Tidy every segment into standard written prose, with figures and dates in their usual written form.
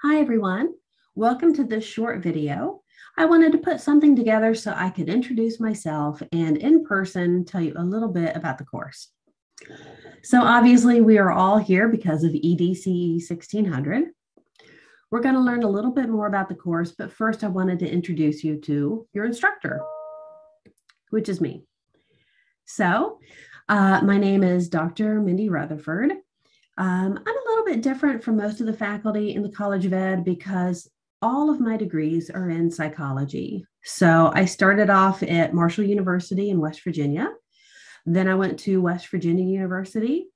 Hi everyone, welcome to this short video. I wanted to put something together so I could introduce myself and in person tell you a little bit about the course. So obviously we are all here because of EDEC 1600. We're going to learn a little bit more about the course, but first I wanted to introduce you to your instructor, which is me. So my name is Dr. Mindy Rutherford. I'm a little bit different from most of the faculty in the College of Ed because all of my degrees are in psychology. So I started off at Marshall University in West Virginia. Then I went to West Virginia University.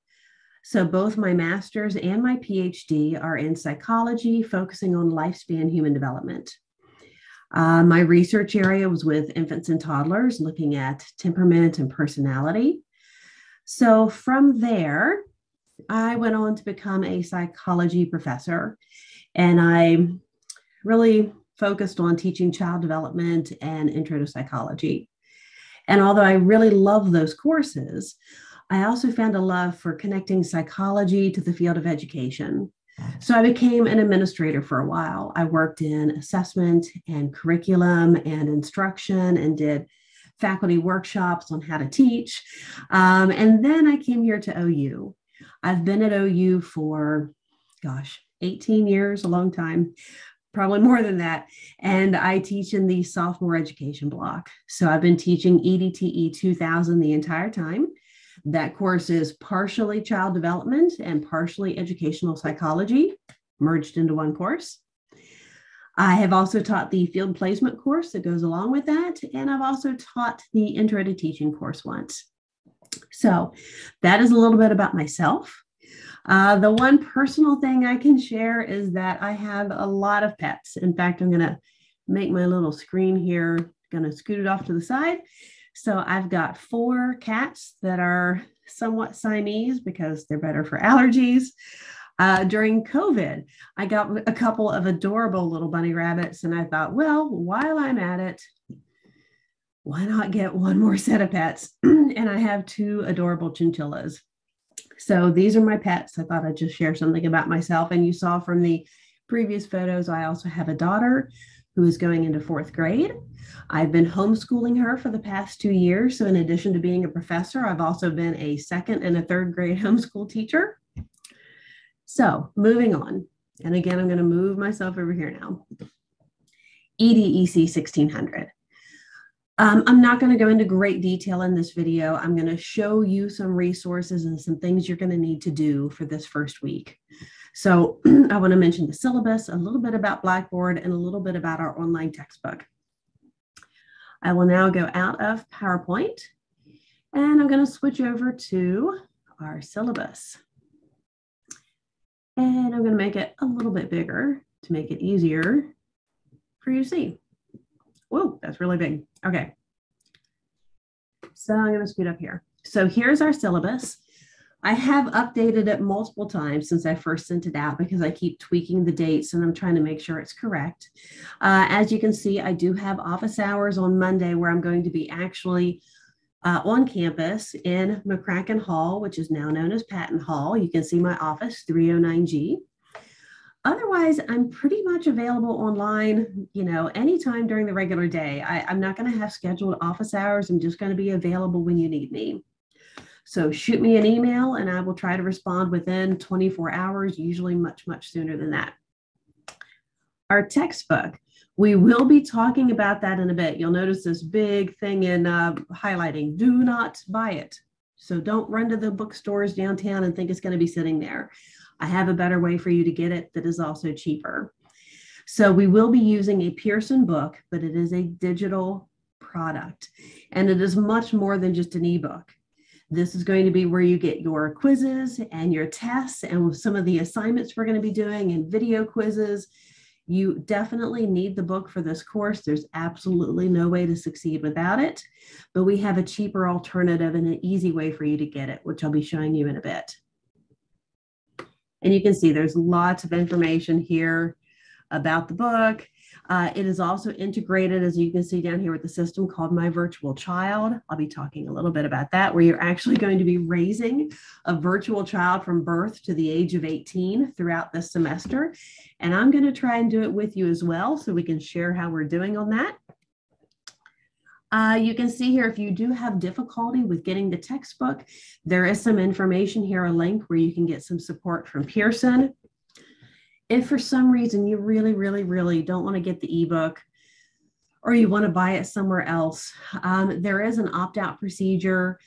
So both my master's and my PhD are in psychology, focusing on lifespan human development. My research area was with infants and toddlers, looking at temperament and personality. So from there, I went on to become a psychology professor, and I really focused on teaching child development and intro to psychology. And although I really love those courses, I also found a love for connecting psychology to the field of education. So I became an administrator for a while. I worked in assessment and curriculum and instruction and did faculty workshops on how to teach. And then I came here to OU. I've been at OU for, 18 years, a long time, probably more than that. And I teach in the sophomore education block. So I've been teaching EDTE 2000 the entire time. That course is partially child development and partially educational psychology merged into one course. I have also taught the field placement course that goes along with that. And I've also taught the intro to teaching course once. So that is a little bit about myself. The one personal thing I can share is that I have a lot of pets. In fact, I'm going to make my little screen here, going to scoot it off to the side. So I've got 4 cats that are somewhat Siamese because they're better for allergies. During COVID, I got a couple of adorable little bunny rabbits, and I thought, well, while I'm at it, why not get one more set of pets? And I have 2 adorable chinchillas. So these are my pets. I thought I'd just share something about myself. And you saw from the previous photos, I also have a daughter who is going into 4th grade. I've been homeschooling her for the past 2 years. So in addition to being a professor, I've also been a 2nd and a 3rd grade homeschool teacher. So moving on. And again, I'm going to move myself over here now. EDEC 1600. I'm not going to go into great detail in this video. I'm going to show you some resources and some things you're going to need to do for this first week. So I want to mention the syllabus, a little bit about Blackboard, and a little bit about our online textbook. I will now go out of PowerPoint, and I'm going to switch over to our syllabus. And I'm going to make it a little bit bigger to make it easier for you to see. Whoa, that's really big. Okay. So I'm going to scoot up here. So here's our syllabus. I have updated it multiple times since I first sent it out because I keep tweaking the dates and I'm trying to make sure it's correct. As you can see, I do have office hours on Monday where I'm going to be actually on campus in McCracken Hall, which is now known as Patton Hall. You can see my office, 309G. Otherwise, I'm pretty much available online, anytime during the regular day. I'm not going to have scheduled office hours. I'm just going to be available when you need me. So shoot me an email and I will try to respond within 24 hours, usually much, much sooner than that. Our textbook, we will be talking about that in a bit. You'll notice this big thing in highlighting, do not buy it. So don't run to the bookstores downtown and think it's going to be sitting there. I have a better way for you to get it that is also cheaper. So we will be using a Pearson book, but it is a digital product. And it is much more than just an ebook. This is going to be where you get your quizzes and your tests and some of the assignments we're going to be doing and video quizzes. You definitely need the book for this course. There's absolutely no way to succeed without it, but we have a cheaper alternative and an easy way for you to get it, which I'll be showing you in a bit. And you can see there's lots of information here about the book. It is also integrated, as you can see down here, with the system called My Virtual Child. I'll be talking a little bit about that, where you're actually going to be raising a virtual child from birth to the age of 18 throughout this semester. And I'm going to try and do it with you as well, so we can share how we're doing on that. You can see here, if you do have difficulty with getting the textbook, there is some information here, a link where you can get some support from Pearson. If for some reason you really don't want to get the ebook, or you want to buy it somewhere else, there is an opt-out procedure.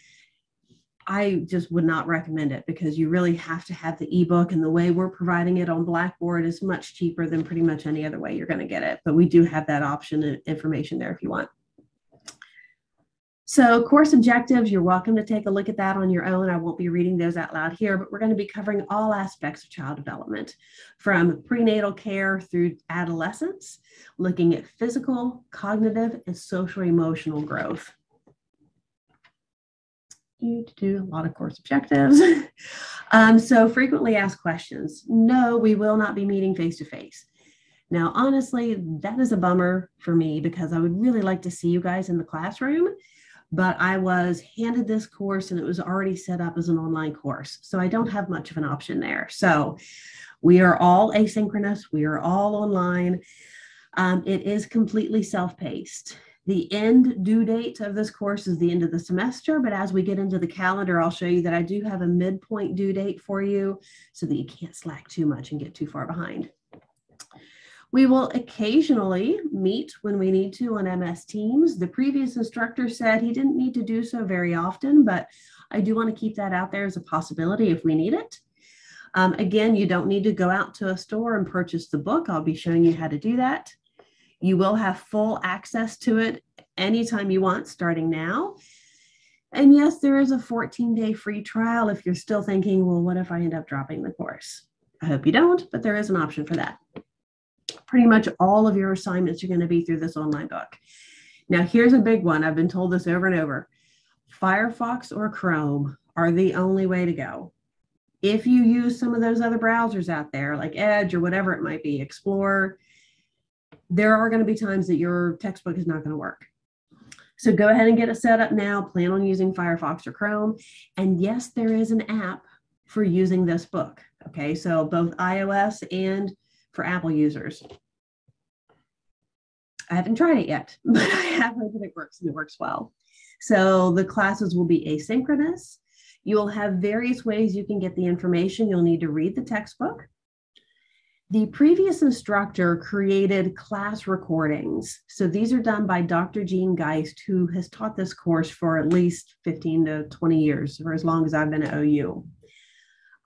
I just would not recommend it, because you really have to have the ebook, and the way we're providing it on Blackboard is much cheaper than pretty much any other way you're going to get it. But we do have that option and information there if you want. So course objectives, you're welcome to take a look at that on your own. I won't be reading those out loud here, but we're going to be covering all aspects of child development, from prenatal care through adolescence, looking at physical, cognitive, and social emotional growth. You do a lot of course objectives. So frequently asked questions. No, we will not be meeting face-to-face. Now, honestly, that is a bummer for me, because I would really like to see you guys in the classroom. But I was handed this course and it was already set up as an online course. So I don't have much of an option there. So we are all asynchronous. We are all online. It is completely self-paced. The end due date of this course is the end of the semester. But as we get into the calendar, I'll show you that I do have a midpoint due date for you, so that you can't slack too much and get too far behind. We will occasionally meet when we need to on MS Teams. The previous instructor said he didn't need to do so very often, but I do want to keep that out there as a possibility if we need it. Again, you don't need to go out to a store and purchase the book. I'll be showing you how to do that. You will have full access to it anytime you want, starting now. And yes, there is a 14-day free trial if you're still thinking, well, what if I end up dropping the course? I hope you don't, but there is an option for that. Pretty much all of your assignments are going to be through this online book. Now, here's a big one. I've been told this over and over. Firefox or Chrome are the only way to go. If you use some of those other browsers out there, like Edge or whatever it might be, Explorer, there are going to be times that your textbook is not going to work. So go ahead and get it set up now. Plan on using Firefox or Chrome. And yes, there is an app for using this book. Okay, so both iOS and for Apple users. I haven't tried it yet, but I have heard that it works, and it works well. So the classes will be asynchronous. You will have various ways you can get the information. You'll need to read the textbook. The previous instructor created class recordings. So these are done by Dr. Jean Geist, who has taught this course for at least 15 to 20 years, for as long as I've been at OU.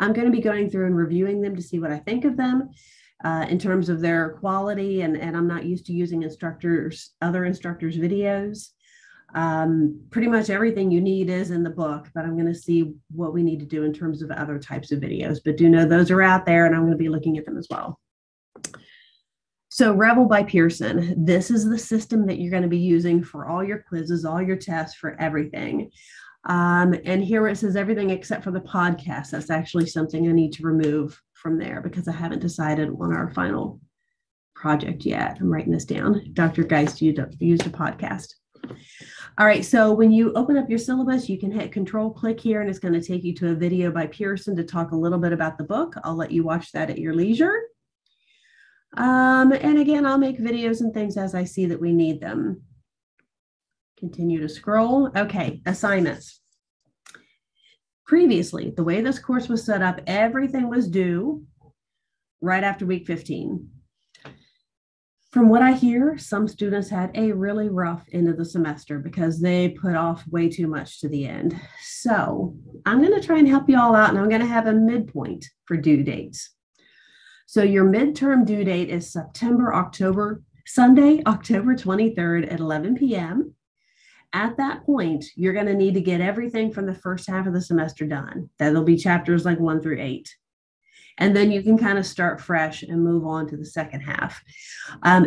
I'm going to be going through and reviewing them to see what I think of them. In terms of their quality, and I'm not used to using other instructors' videos. Pretty much everything you need is in the book, but I'm going to see what we need to do in terms of other types of videos. But do know those are out there, and I'm going to be looking at them as well. So Rebel by Pearson, this is the system that you're going to be using for all your quizzes, all your tests, for everything. And here it says everything except for the podcast. That's actually something I need to remove from there, because I haven't decided on our final project yet. I'm writing this down. Dr. Geist used a podcast. All right, so when you open up your syllabus, you can hit Control-click here, and it's going to take you to a video by Pearson to talk a little bit about the book. I'll let you watch that at your leisure. And again, I'll make videos and things as I see that we need them. Continue to scroll. Okay, assignments. Previously, the way this course was set up, everything was due right after week 15. From what I hear, some students had a really rough end of the semester because they put off way too much to the end. So I'm going to try and help you all out, and I'm going to have a midpoint for due dates. So your midterm due date is Sunday, October 23rd at 11 p.m. At that point, you're going to need to get everything from the first half of the semester done. That'll be chapters like 1 through 8. And then you can kind of start fresh and move on to the second half.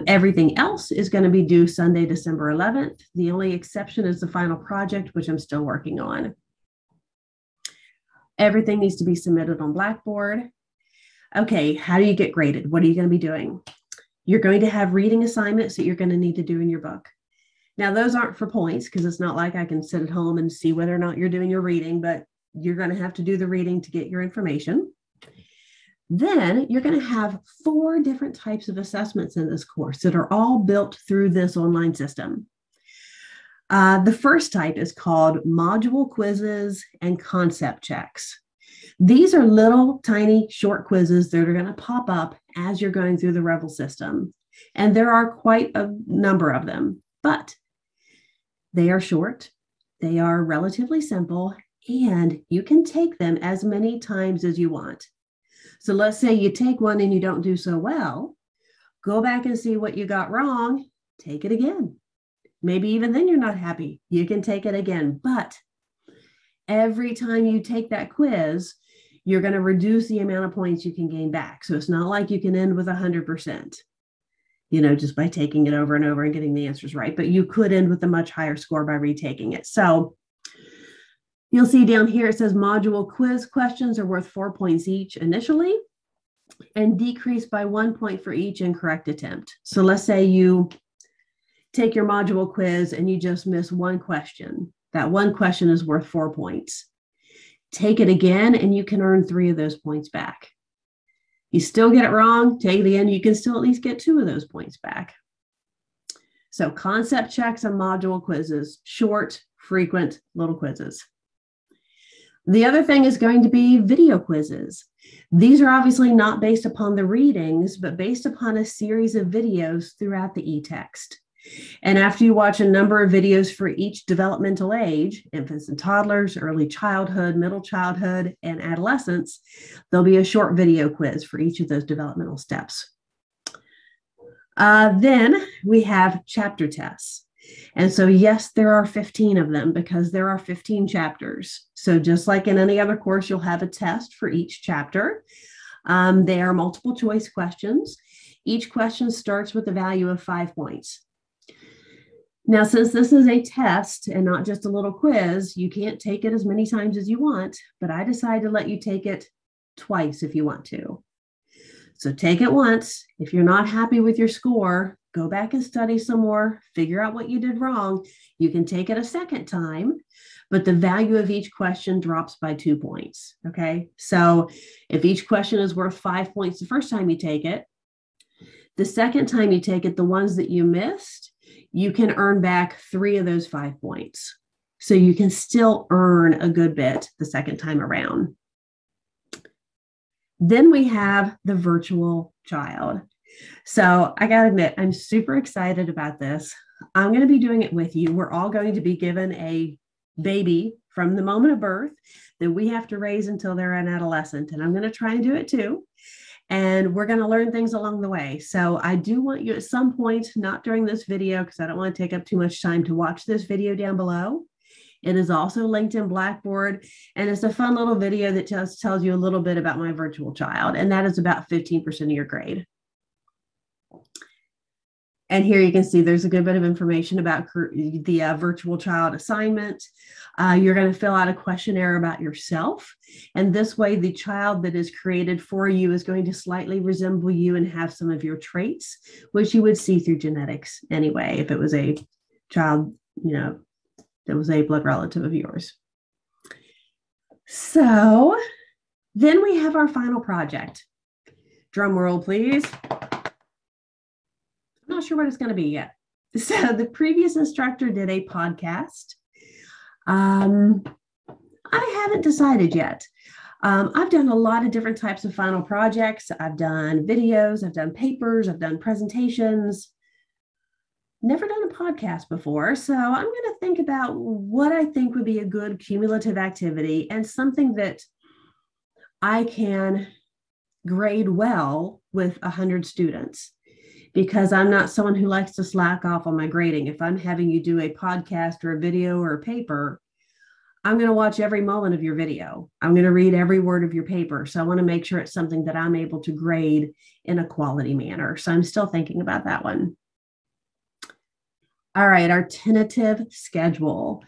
Everything else is going to be due Sunday, December 11th. The only exception is the final project, which I'm still working on. Everything needs to be submitted on Blackboard. Okay, how do you get graded? What are you going to be doing? You're going to have reading assignments that you're going to need to do in your book. Now, those aren't for points because it's not like I can sit at home and see whether or not you're doing your reading, but you're going to have to do the reading to get your information. Then you're going to have 4 different types of assessments in this course that are all built through this online system. The first type is called module quizzes and concept checks. These are little tiny short quizzes that are going to pop up as you're going through the Revel system. And there are quite a number of them, but they are short, they are relatively simple, and you can take them as many times as you want. So let's say you take one and you don't do so well, go back and see what you got wrong, take it again. Maybe even then you're not happy, you can take it again. But every time you take that quiz, you're going to reduce the amount of points you can gain back. So it's not like you can end with 100%, just by taking it over and over and getting the answers right. But you could end with a much higher score by retaking it. So you'll see down here, it says module quiz questions are worth 4 points each initially and decrease by 1 point for each incorrect attempt. So let's say you take your module quiz and you just miss one question. That one question is worth 4 points. Take it again and you can earn 3 of those points back. You still get it wrong, take it again, you can still at least get 2 of those points back. So concept checks and module quizzes, short, frequent, little quizzes. The other thing is going to be video quizzes. These are obviously not based upon the readings, but based upon a series of videos throughout the e-text. And after you watch a number of videos for each developmental age, infants and toddlers, early childhood, middle childhood, and adolescence, there'll be a short video quiz for each of those developmental steps. Then we have chapter tests. And so, yes, there are 15 of them because there are 15 chapters. So just like in any other course, you'll have a test for each chapter. They are multiple choice questions. Each question starts with a value of 5 points. Now, since this is a test and not just a little quiz, you can't take it as many times as you want, but I decided to let you take it twice if you want to. So take it once. If you're not happy with your score, go back and study some more, figure out what you did wrong. You can take it a second time, but the value of each question drops by 2 points, okay? So if each question is worth 5 points the first time you take it, the second time you take it, the ones that you missed, you can earn back 3 of those 5 points. So you can still earn a good bit the second time around. Then we have the virtual child. So I got to admit, I'm super excited about this. I'm going to be doing it with you. We're all going to be given a baby from the moment of birth that we have to raise until they're an adolescent. And I'm going to try and do it too. And we're going to learn things along the way. So I do want you at some point, not during this video, because I don't want to take up too much time, to watch this video down below. It is also linked in Blackboard, and it's a fun little video that just tells you a little bit about my virtual child, and that is about 15% of your grade. And here you can see there's a good bit of information about the virtual child assignment. You're going to fill out a questionnaire about yourself, and this way the child that is created for you is going to slightly resemble you and have some of your traits, which you would see through genetics anyway, if it was a child, that was a blood relative of yours. So then we have our final project. Drum roll, please. I'm not sure what it's going to be yet. So the previous instructor did a podcast. I haven't decided yet. I've done a lot of different types of final projects. I've done videos, I've done papers, I've done presentations. Never done a podcast before, so I'm going to think about what I think would be a good cumulative activity and something that I can grade well with 100 students, because I'm not someone who likes to slack off on my grading. If I'm having you do a podcast or a video or a paper, I'm going to watch every moment of your video. I'm going to read every word of your paper. So I want to make sure it's something that I'm able to grade in a quality manner. So I'm still thinking about that one. All right, our tentative schedule.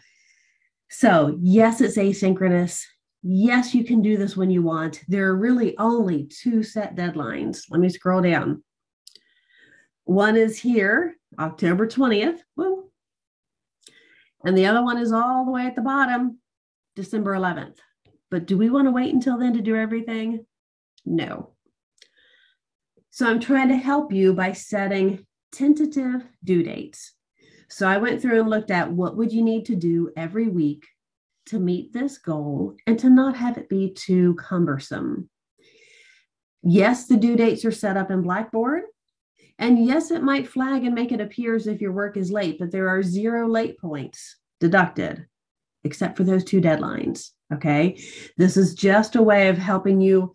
So yes, it's asynchronous. Yes, you can do this when you want. There are really only 2 set deadlines. Let me scroll down. One is here, October 20th. Woo. And the other one is all the way at the bottom, December 11th. But do we want to wait until then to do everything? No. So I'm trying to help you by setting tentative due dates. So I went through and looked at what would you need to do every week to meet this goal and to not have it be too cumbersome. Yes, the due dates are set up in Blackboard. And yes, it might flag and make it appear as if your work is late, but there are 0 late points deducted, except for those 2 deadlines. Okay. This is just a way of helping you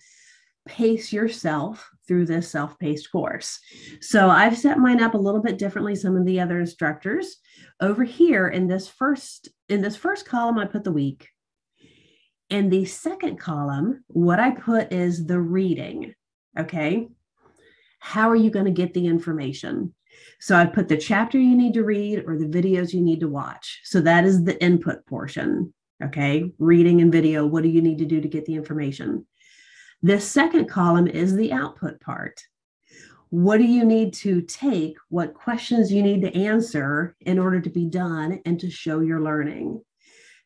pace yourself through this self-paced course. So I've set mine up a little bit differently than some of the other instructors. Over here in this first column, I put the week. In the second column, what I put is the reading. Okay. How are you going to get the information? So I put the chapter you need to read or the videos you need to watch. So that is the input portion. Okay. Reading and video. What do you need to do to get the information? This second column is the output part. What do you need to take? What questions you need to answer in order to be done and to show your learning?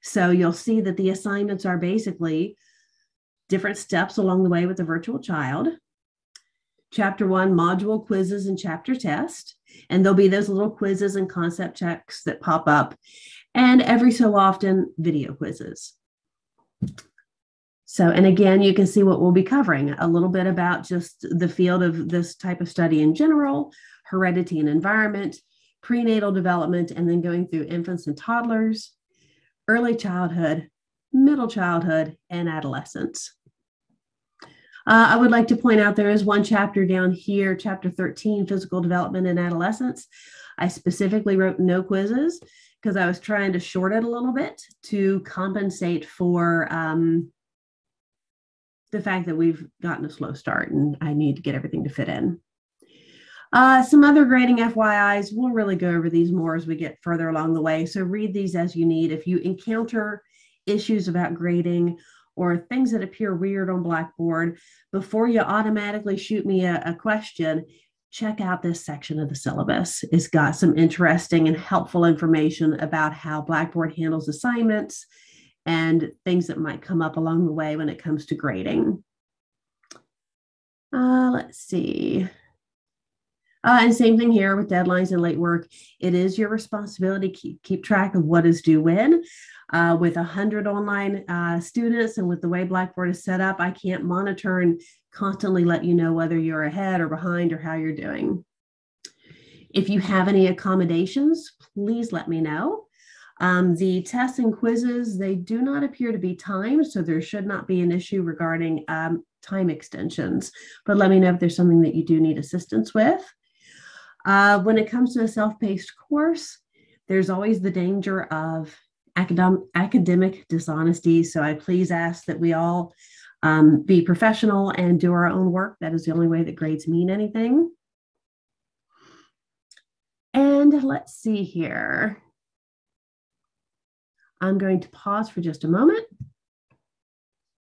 So you'll see that the assignments are basically different steps along the way with the virtual child. Chapter 1, module quizzes and chapter test. And there'll be those little quizzes and concept checks that pop up. And every so often, video quizzes. So, and again, you can see what we'll be covering, a little bit about just the field of this type of study in general, heredity and environment, prenatal development, and then going through infants and toddlers, early childhood, middle childhood, and adolescence. I would like to point out there is one chapter down here, chapter 13, physical development and adolescence. I specifically wrote no quizzes because I was trying to short it a little bit to compensate for the fact that we've gotten a slow start and I need to get everything to fit in. Some other grading FYIs, we'll really go over these more as we get further along the way. So read these as you need. If you encounter issues about grading or things that appear weird on Blackboard, before you automatically shoot me a question, check out this section of the syllabus. It's got some interesting and helpful information about how Blackboard handles assignments and things that might come up along the way when it comes to grading. Let's see. And same thing here with deadlines and late work. It is your responsibility to keep track of what is due when. With 100 online students and with the way Blackboard is set up, I can't monitor and constantly let you know whether you're ahead or behind or how you're doing. If you have any accommodations, please let me know. The tests and quizzes, they do not appear to be timed, so there should not be an issue regarding time extensions, but let me know if there's something that you do need assistance with. When it comes to a self-paced course, there's always the danger of academic dishonesty, so I please ask that we all be professional and do our own work. That is the only way that grades mean anything. And let's see here. I'm going to pause for just a moment.